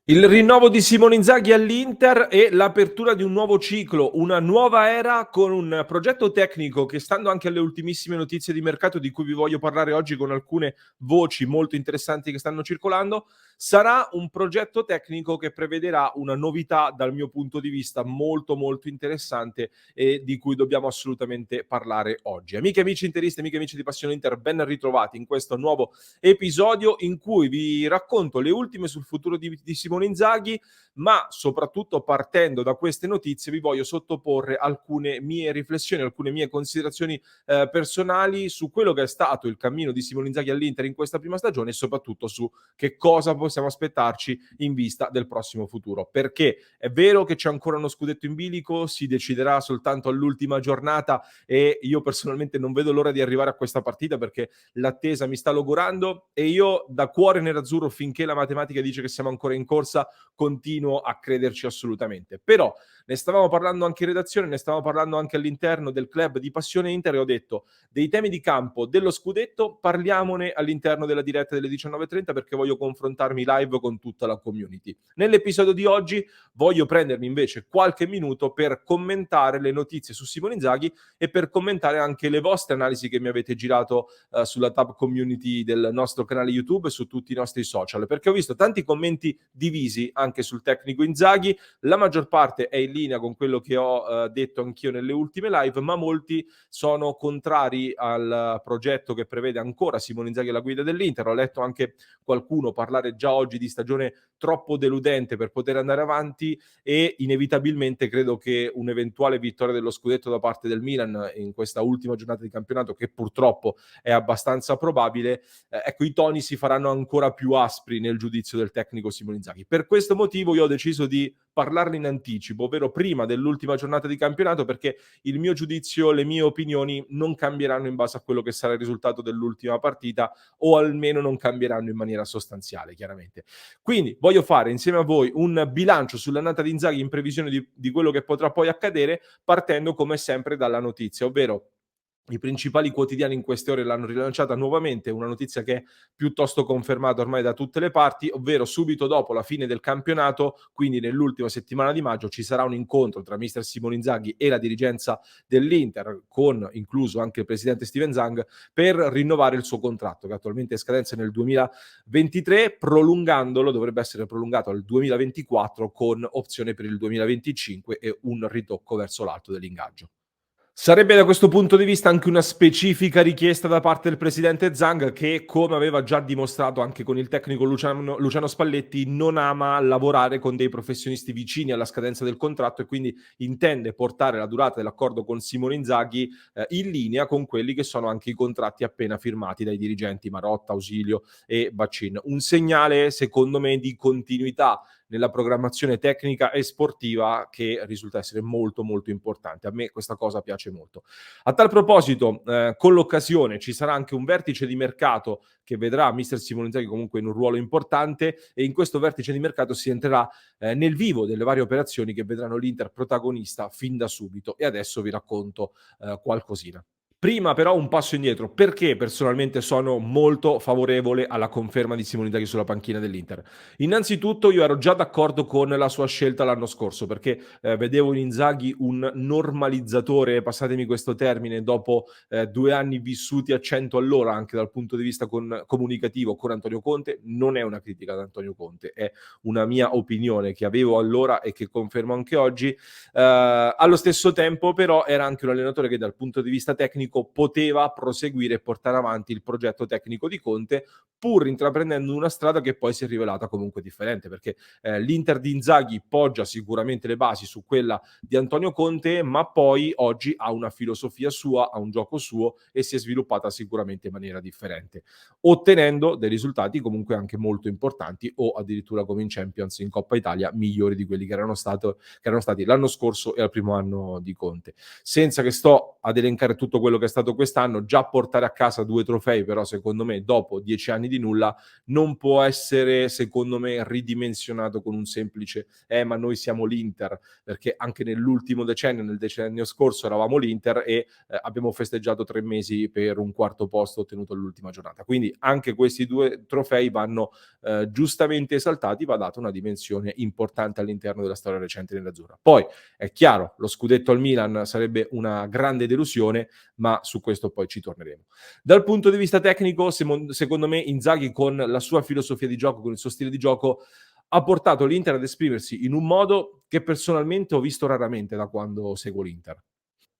Il rinnovo di Simone Inzaghi all'Inter e l'apertura di un nuovo ciclo, una nuova era con un progetto tecnico che, stando anche alle ultimissime notizie di mercato di cui vi voglio parlare oggi con alcune voci molto interessanti che stanno circolando, sarà un progetto tecnico che prevederà una novità dal mio punto di vista molto interessante e di cui dobbiamo assolutamente parlare oggi. Amiche e amici interisti, amiche e amici di Passione Inter, ben ritrovati in questo nuovo episodio in cui vi racconto le ultime sul futuro di Simone Inzaghi, ma soprattutto partendo da queste notizie vi voglio sottoporre alcune mie riflessioni, alcune mie considerazioni personali su quello che è stato il cammino di Simone Inzaghi all'Inter in questa prima stagione e soprattutto su che cosa possiamo aspettarci in vista del prossimo futuro. Perché è vero che c'è ancora uno scudetto in bilico, si deciderà soltanto all'ultima giornata e io personalmente non vedo l'ora di arrivare a questa partita perché l'attesa mi sta logorando e io da cuore nerazzurro, finché la matematica dice che siamo ancora in corsa, continuo a crederci assolutamente. Però ne stavamo parlando anche in redazione, ne stavamo parlando anche all'interno del club di Passione Inter e ho detto dei temi di campo dello scudetto parliamone all'interno della diretta delle 19:30 perché voglio confrontarmi live con tutta la community. Nell'episodio di oggi voglio prendermi invece qualche minuto per commentare le notizie su Simone Inzaghi e per commentare anche le vostre analisi che mi avete girato sulla tab community del nostro canale YouTube e su tutti i nostri social, perché ho visto tanti commenti divisi anche sul tecnico Inzaghi, la maggior parte è in linea con quello che ho detto anch'io nelle ultime live, ma molti sono contrari al progetto che prevede ancora Simone Inzaghi alla guida dell'Inter. Ho letto anche qualcuno parlare già oggi di stagione troppo deludente per poter andare avanti e inevitabilmente credo che un'eventuale vittoria dello scudetto da parte del Milan in questa ultima giornata di campionato, che purtroppo è abbastanza probabile, ecco, i toni si faranno ancora più aspri nel giudizio del tecnico Simone Inzaghi. Per questo motivo io ho deciso di parlarne in anticipo, ovvero prima dell'ultima giornata di campionato, perché il mio giudizio, le mie opinioni non cambieranno in base a quello che sarà il risultato dell'ultima partita, o almeno non cambieranno in maniera sostanziale, chiaramente. Quindi voglio fare insieme a voi un bilancio sull'annata di Inzaghi in previsione di quello che potrà poi accadere, partendo come sempre dalla notizia, ovvero i principali quotidiani in queste ore l'hanno rilanciata nuovamente, una notizia che è piuttosto confermata ormai da tutte le parti, ovvero subito dopo la fine del campionato, quindi nell'ultima settimana di maggio, ci sarà un incontro tra mister Simone Inzaghi e la dirigenza dell'Inter, con incluso anche il presidente Steven Zang, per rinnovare il suo contratto, che attualmente è scadenza nel 2023, prolungandolo, dovrebbe essere prolungato al 2024 con opzione per il 2025 e un ritocco verso l'alto dell'ingaggio. Sarebbe da questo punto di vista anche una specifica richiesta da parte del presidente Zhang che, come aveva già dimostrato anche con il tecnico Luciano Spalletti, non ama lavorare con dei professionisti vicini alla scadenza del contratto e quindi intende portare la durata dell'accordo con Simone Inzaghi in linea con quelli che sono anche i contratti appena firmati dai dirigenti Marotta, Ausilio e Baccin. Un segnale, secondo me, di continuità nella programmazione tecnica e sportiva che risulta essere molto importante. A me questa cosa piace molto. A tal proposito, con l'occasione ci sarà anche un vertice di mercato che vedrà mister Simone Inzaghi comunque in un ruolo importante e in questo vertice di mercato si entrerà nel vivo delle varie operazioni che vedranno l'Inter protagonista fin da subito e adesso vi racconto qualcosina. Prima però un passo indietro, perché personalmente sono molto favorevole alla conferma di Simone Inzaghi sulla panchina dell'Inter. Innanzitutto io ero già d'accordo con la sua scelta l'anno scorso, perché vedevo in Inzaghi un normalizzatore, passatemi questo termine, dopo 2 anni vissuti a 100 all'ora anche dal punto di vista comunicativo con Antonio Conte. Non è una critica ad Antonio Conte, è una mia opinione che avevo allora e che confermo anche oggi. Allo stesso tempo però era anche un allenatore che dal punto di vista tecnico poteva proseguire e portare avanti il progetto tecnico di Conte, pur intraprendendo una strada che poi si è rivelata comunque differente, perché l'Inter di Inzaghi poggia sicuramente le basi su quella di Antonio Conte, ma poi oggi ha una filosofia sua, ha un gioco suo e si è sviluppata sicuramente in maniera differente, ottenendo dei risultati comunque anche molto importanti o addirittura come in Champions, in Coppa Italia, migliori di quelli che erano stati l'anno scorso e al primo anno di Conte. Senza che sto ad elencare tutto quello quello che è stato quest'anno, già portare a casa 2 trofei, però secondo me dopo 10 anni di nulla non può essere, secondo me, ridimensionato con un semplice: ma noi siamo l'Inter", perché anche nell'ultimo decennio, nel decennio scorso eravamo l'Inter e, abbiamo festeggiato 3 mesi per un quarto posto ottenuto all'ultima giornata. Quindi anche questi 2 trofei vanno, giustamente esaltati, va data una dimensione importante all'interno della storia recente nerazzurra. Poi è chiaro, lo scudetto al Milan sarebbe una grande delusione, ma su questo poi ci torneremo. Dal punto di vista tecnico, secondo me Inzaghi con la sua filosofia di gioco, con il suo stile di gioco, ha portato l'Inter ad esprimersi in un modo che personalmente ho visto raramente da quando seguo l'Inter.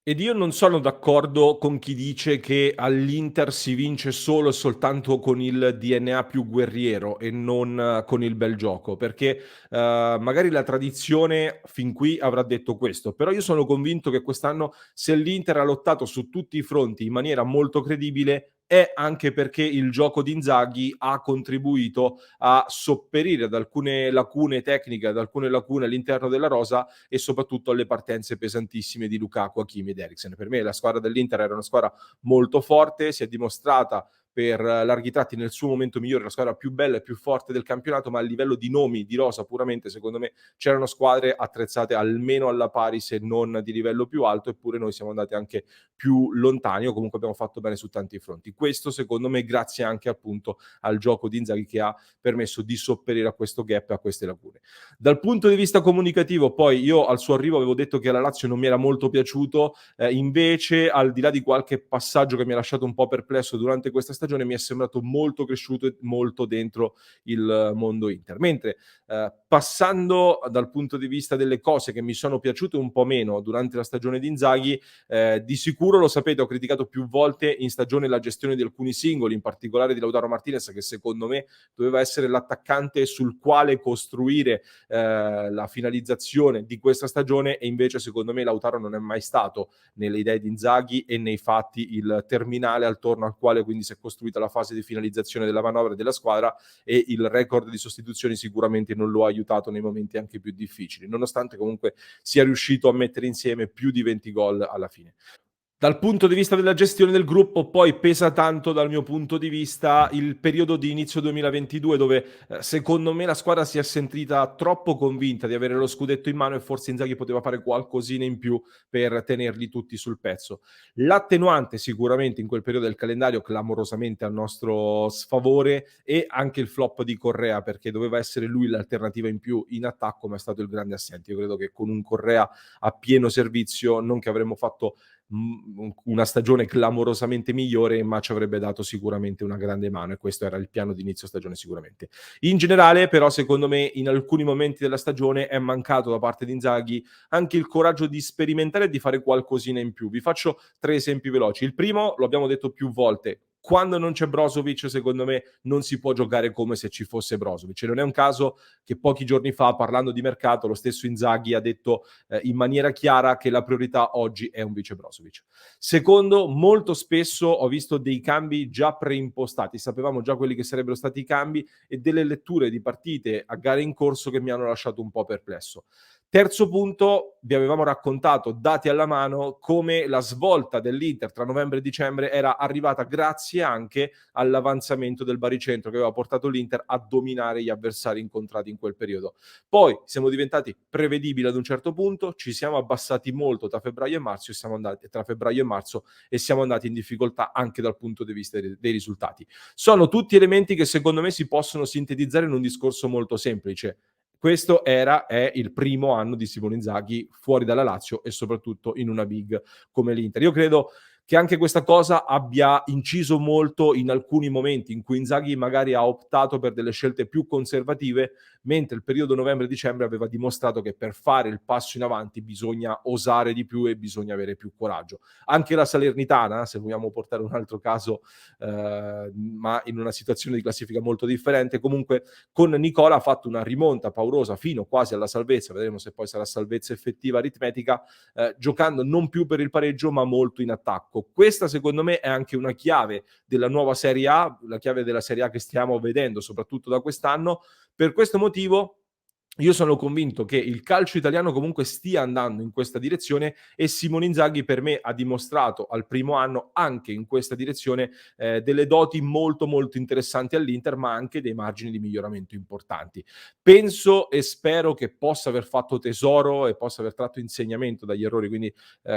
Ed io non sono d'accordo con chi dice che all'Inter si vince solo e soltanto con il DNA più guerriero e non con il bel gioco, perché, magari la tradizione fin qui avrà detto questo, però io sono convinto che quest'anno se l'Inter ha lottato su tutti i fronti in maniera molto credibile è anche perché il gioco di Inzaghi ha contribuito a sopperire ad alcune lacune tecniche, ad alcune lacune all'interno della rosa e soprattutto alle partenze pesantissime di Lukaku, Hakimi ed Eriksen. Per me la squadra dell'Inter era una squadra molto forte, si è dimostrata per larghi tratti nel suo momento migliore la squadra più bella e più forte del campionato, ma a livello di nomi, di rosa puramente, secondo me c'erano squadre attrezzate almeno alla pari, se non di livello più alto, eppure noi siamo andati anche più lontani o comunque abbiamo fatto bene su tanti fronti. Questo secondo me grazie anche appunto al gioco di Inzaghi che ha permesso di sopperire a questo gap e a queste lacune. Dal punto di vista comunicativo, poi io al suo arrivo avevo detto che alla Lazio non mi era molto piaciuto, invece al di là di qualche passaggio che mi ha lasciato un po' perplesso durante questa stagione, mi è sembrato molto cresciuto e molto dentro il mondo Inter. Mentre passando dal punto di vista delle cose che mi sono piaciute un po' meno durante la stagione di Inzaghi, di sicuro lo sapete, ho criticato più volte in stagione la gestione di alcuni singoli, in particolare di Lautaro Martinez, che secondo me doveva essere l'attaccante sul quale costruire la finalizzazione di questa stagione e invece secondo me Lautaro non è mai stato nelle idee di Inzaghi e nei fatti il terminale attorno al quale quindi si è costruita la fase di finalizzazione della manovra della squadra e il record di sostituzioni sicuramente non lo ha aiutato nei momenti anche più difficili, nonostante comunque sia riuscito a mettere insieme più di 20 gol alla fine. Dal punto di vista della gestione del gruppo, poi pesa tanto dal mio punto di vista il periodo di inizio 2022 dove, secondo me la squadra si è sentita troppo convinta di avere lo scudetto in mano e forse Inzaghi poteva fare qualcosina in più per tenerli tutti sul pezzo. L'attenuante sicuramente in quel periodo del calendario clamorosamente a nostro sfavore e anche il flop di Correa perché doveva essere lui l'alternativa in più in attacco, ma è stato il grande assente. Io credo che con un Correa a pieno servizio non che avremmo fatto una stagione clamorosamente migliore, ma ci avrebbe dato sicuramente una grande mano e questo era il piano di inizio stagione sicuramente. In generale, però, secondo me, in alcuni momenti della stagione è mancato da parte di Inzaghi anche il coraggio di sperimentare e di fare qualcosina in più. Vi faccio 3 esempi veloci. Il primo, lo abbiamo detto più volte, quando non c'è Brozovic, secondo me, non si può giocare come se ci fosse Brozovic. E non è un caso che pochi giorni fa, parlando di mercato, lo stesso Inzaghi ha detto in maniera chiara che la priorità oggi è un vice Brozovic. Secondo, molto spesso ho visto dei cambi già preimpostati, sapevamo già quelli che sarebbero stati i cambi e delle letture di partite a gare in corso che mi hanno lasciato un po' perplesso. Terzo punto, vi avevamo raccontato, dati alla mano, come la svolta dell'Inter tra novembre e dicembre era arrivata grazie anche all'avanzamento del baricentro che aveva portato l'Inter a dominare gli avversari incontrati in quel periodo. Poi siamo diventati prevedibili ad un certo punto, ci siamo abbassati molto tra febbraio e marzo e siamo andati in difficoltà anche dal punto di vista dei risultati. Sono tutti elementi che secondo me si possono sintetizzare in un discorso molto semplice. Questo è il primo anno di Simone Inzaghi fuori dalla Lazio e soprattutto in una big come l'Inter. Io credo che anche questa cosa abbia inciso molto in alcuni momenti in cui Inzaghi magari ha optato per delle scelte più conservative, mentre il periodo novembre-dicembre aveva dimostrato che per fare il passo in avanti bisogna osare di più e bisogna avere più coraggio. Anche la Salernitana, se vogliamo portare un altro caso, ma in una situazione di classifica molto differente, comunque con Nicola ha fatto una rimonta paurosa fino quasi alla salvezza, vedremo se poi sarà salvezza effettiva aritmetica, giocando non più per il pareggio ma molto in attacco. Questa secondo me è anche una chiave della nuova Serie A, la chiave della Serie A che stiamo vedendo soprattutto da quest'anno. Per questo motivo io sono convinto che il calcio italiano comunque stia andando in questa direzione e Simone Inzaghi per me ha dimostrato al primo anno anche in questa direzione delle doti molto molto interessanti all'Inter, ma anche dei margini di miglioramento importanti. Penso e spero che possa aver fatto tesoro e possa aver tratto insegnamento dagli errori quindi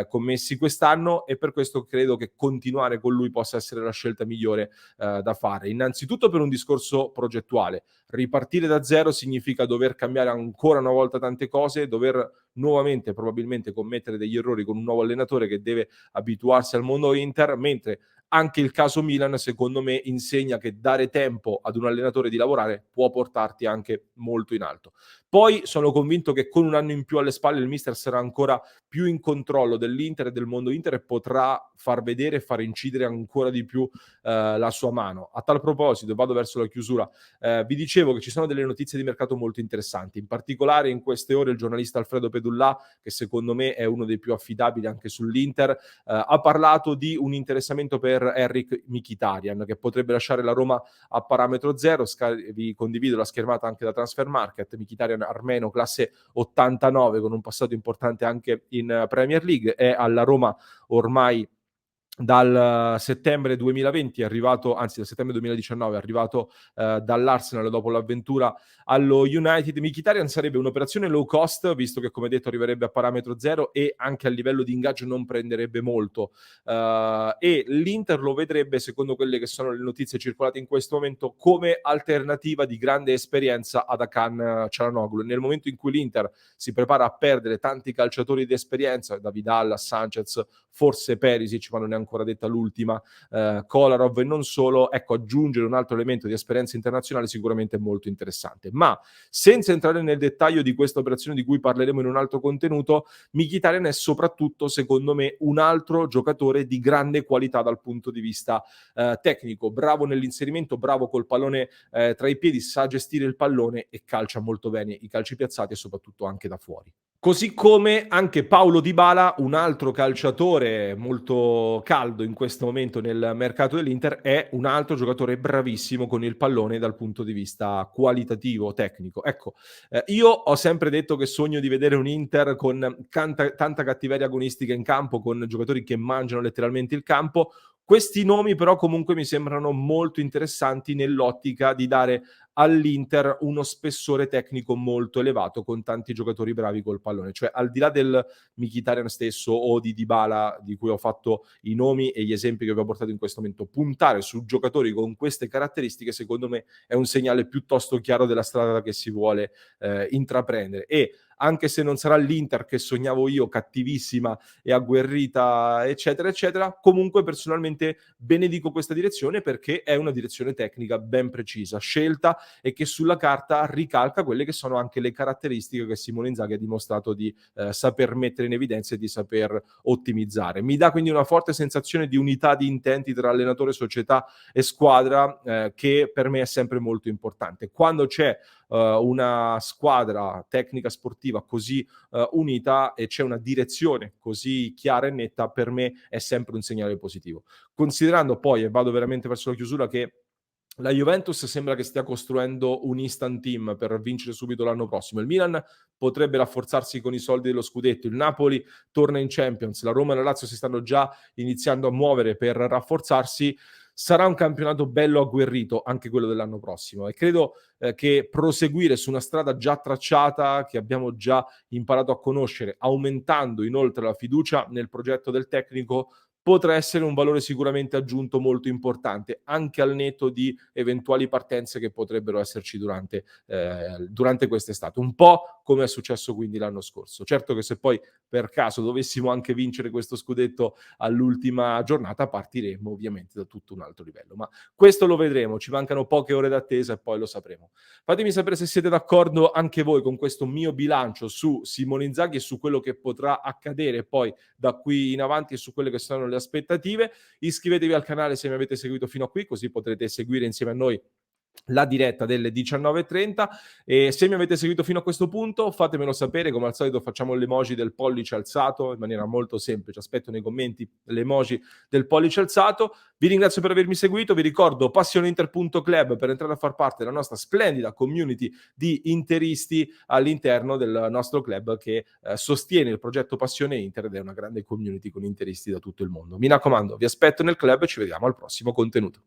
commessi quest'anno, e per questo credo che continuare con lui possa essere la scelta migliore da fare. Innanzitutto per un discorso progettuale. Ripartire da zero significa dover cambiare ancora una volta tante cose, dover nuovamente probabilmente commettere degli errori con un nuovo allenatore che deve abituarsi al mondo Inter, mentre anche il caso Milan, secondo me, insegna che dare tempo ad un allenatore di lavorare può portarti anche molto in alto. Poi sono convinto che con un anno in più alle spalle il mister sarà ancora più in controllo dell'Inter e del mondo Inter e potrà far vedere e far incidere ancora di più la sua mano. A tal proposito, vado verso la chiusura, vi dicevo che ci sono delle notizie di mercato molto interessanti, in particolare in queste ore il giornalista Alfredo Pedullà, che secondo me è uno dei più affidabili anche sull'Inter, ha parlato di un interessamento per Henrikh Mkhitaryan, che potrebbe lasciare la Roma a parametro zero. Vi condivido la schermata anche da Transfermarkt. Mkhitaryan armeno, classe 89, con un passato importante anche in Premier League, è alla Roma ormai dal settembre 2020, è arrivato, anzi dal settembre 2019 è arrivato dall'Arsenal dopo l'avventura allo United. Mkhitaryan sarebbe un'operazione low cost, visto che come detto arriverebbe a parametro zero e anche a livello di ingaggio non prenderebbe molto, e l'Inter lo vedrebbe, secondo quelle che sono le notizie circolate in questo momento, come alternativa di grande esperienza ad Hakan Çalhanoğlu. Nel momento in cui l'Inter si prepara a perdere tanti calciatori di esperienza, da Vidal a Sanchez, forse Perisic, ma non è ancora detta l'ultima, Kolarov e non solo, ecco, aggiungere un altro elemento di esperienza internazionale sicuramente è molto interessante. Ma senza entrare nel dettaglio di questa operazione di cui parleremo in un altro contenuto, Mkhitaryan è soprattutto, secondo me, un altro giocatore di grande qualità dal punto di vista tecnico, bravo nell'inserimento, bravo col pallone tra i piedi, sa gestire il pallone e calcia molto bene i calci piazzati e soprattutto anche da fuori. Così come anche Paulo Dybala, un altro calciatore molto caldo in questo momento nel mercato dell'Inter, è un altro giocatore bravissimo con il pallone dal punto di vista qualitativo, tecnico. Ecco, io ho sempre detto che sogno di vedere un Inter con tanta cattiveria agonistica in campo, con giocatori che mangiano letteralmente il campo. Questi nomi però comunque mi sembrano molto interessanti nell'ottica di dare all'Inter uno spessore tecnico molto elevato con tanti giocatori bravi col pallone, cioè al di là del Mkhitaryan stesso o di Dybala di cui ho fatto i nomi e gli esempi che vi ho portato in questo momento, puntare su giocatori con queste caratteristiche secondo me è un segnale piuttosto chiaro della strada che si vuole intraprendere. E anche se non sarà l'Inter che sognavo io, cattivissima e agguerrita, eccetera, eccetera, comunque personalmente benedico questa direzione perché è una direzione tecnica ben precisa, scelta e che sulla carta ricalca quelle che sono anche le caratteristiche che Simone Inzaghi ha dimostrato di saper mettere in evidenza e di saper ottimizzare. Mi dà quindi una forte sensazione di unità di intenti tra allenatore, società e squadra che per me è sempre molto importante. Quando c'è una squadra tecnica sportiva così unita e c'è una direzione così chiara e netta, per me è sempre un segnale positivo. Considerando poi, e vado veramente verso la chiusura, che la Juventus sembra che stia costruendo un instant team per vincere subito l'anno prossimo. Il Milan potrebbe rafforzarsi con i soldi dello scudetto, il Napoli torna in Champions, la Roma e la Lazio si stanno già iniziando a muovere per rafforzarsi. Sarà un campionato bello agguerrito anche quello dell'anno prossimo e credo che proseguire su una strada già tracciata, che abbiamo già imparato a conoscere, aumentando inoltre la fiducia nel progetto del tecnico, potrà essere un valore sicuramente aggiunto molto importante, anche al netto di eventuali partenze che potrebbero esserci durante quest'estate. Un po' come è successo quindi l'anno scorso. Certo che se poi per caso dovessimo anche vincere questo scudetto all'ultima giornata, partiremo ovviamente da tutto un altro livello. Ma questo lo vedremo, ci mancano poche ore d'attesa e poi lo sapremo. Fatemi sapere se siete d'accordo anche voi con questo mio bilancio su Simone Inzaghi e su quello che potrà accadere poi da qui in avanti e su quelle che sono le aspettative. Iscrivetevi al canale se mi avete seguito fino a qui, così potrete seguire insieme a noi la diretta delle 19:30 e se mi avete seguito fino a questo punto fatemelo sapere, come al solito facciamo l'emoji del pollice alzato in maniera molto semplice, aspetto nei commenti l'emoji del pollice alzato. Vi ringrazio per avermi seguito, vi ricordo passioneinter.club per entrare a far parte della nostra splendida community di interisti all'interno del nostro club che sostiene il progetto Passione Inter ed è una grande community con interisti da tutto il mondo. Mi raccomando, vi aspetto nel club e ci vediamo al prossimo contenuto.